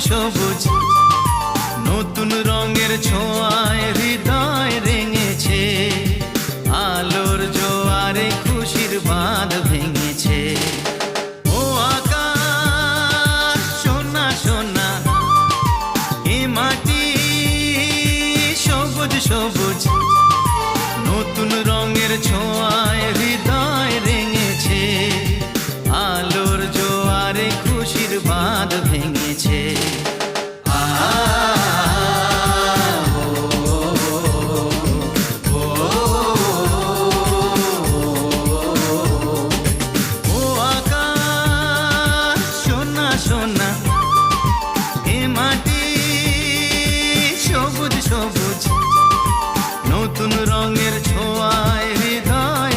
সবুজ নতুন রঙের ছোঁয়ায় হৃদয় রেঙেছে, আলোর জোয়ারে খুশির বাঁধ ভেঙেছে। ও আকাশ সোনা সোনা, এ মাটি সবুজ সবুজ নতুন রঙের ছোঁয়া